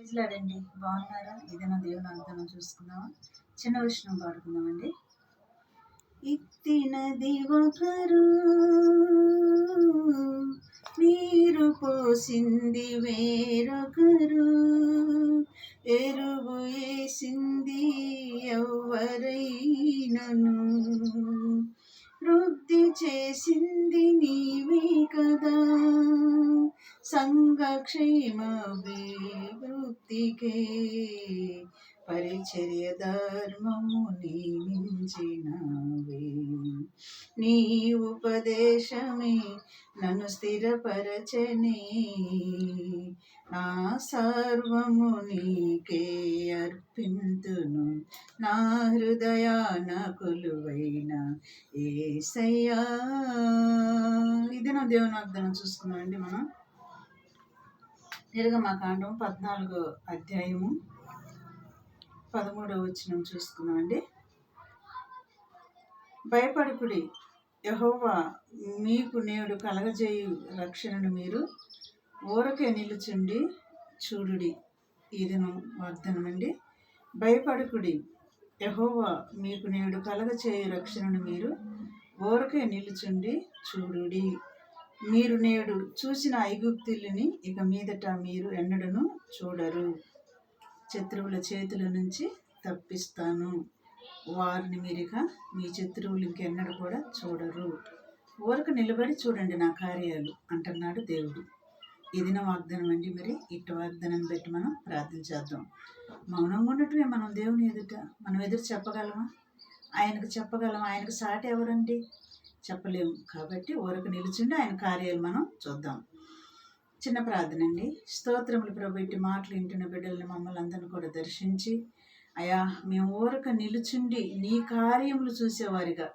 ప్రైజ్లాడండి. బాగున్నారా? ఏదైనా దేవుని వాగ్దానం చూసుకుందామా? చిన్న విషయం పాడుకుందామండి. ఇత్తినది ఒకరు, నీరు పోసింది వేరొకరు, ఎరువు వేసింది ఎవరైనను, వృద్ధి చేసింది నీవే కదా, సంఘక్షేమాభివృద్ధికే పరిచర్య ధర్మము నియమించినవే. నీ ఉపదేశమే నన్ను స్థిరపరచనే, నా సర్వము నీకే అర్పింతును, నా హృదయాన కొలువైన యేసయ్యా. ఇది నా దేవుని వాగ్దానం చూసుకున్నామండి. మనం నిర్గమకాండం 14వ అధ్యాయము 13వ వచనం చూసుకున్నామండి. భయపడకుడి, యెహోవా మీకు నేడు కలగజేయు రక్షణను మీరు ఊరకే నిలుచుండి చూడుడి. ఇది వాగ్దానం అండి. భయపడకుడి, యెహోవా మీకు నేడు కలగజేయు రక్షణను మీరు ఊరకే నిలుచుండి చూడుడి. మీరు నేడు చూసిన ఐగుప్తులని ఇక మీదట మీరు ఎన్నడను చూడరు. శత్రువుల చేతుల నుంచి తప్పిస్తాను, వారిని మీరిక మీ శత్రువులు ఇంకెన్నడూ కూడా చూడరు. ఊరక నిలబడి చూడండి నా కార్యాలు అంటున్నాడు దేవుడు. ఇది నా వాగ్దానం అండి. మరి ఇటు వాగ్దానం పెట్టి మనం ప్రార్థన చేద్దాం. మౌనంగా ఉండటమే మనం దేవుని ఎదుట మనం ఎదురు చెప్పగలమా? ఆయనకు చెప్పగలం. ఆయనకు సాటి ఎవరండి? చెప్పలేము. కాబట్టి ఊరకు నిలుచుండి ఆయన కార్యాలు మనం చూద్దాం. చిన్న ప్రార్థన అండి. స్తోత్రములు ప్రభు, ఇట్టి మాటలు వింటున్న బిడ్డల్ని మమ్మల్ని అందరిని కూడా దర్శించి, అయా మేము ఊరక నిలుచుండి నీ కార్యములు చూసేవారిగా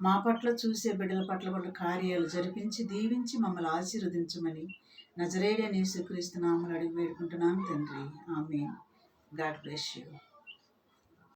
మా పట్ల చూసే బిడ్డల పట్ల కూడా కార్యాలు జరిపించి దీవించి మమ్మల్ని ఆశీర్వదించమని నజరేయుడైన యేసుక్రీస్తు నామములో అడిగి వేడుకుంటున్నాను తండ్రి. ఆమేన్. God bless you.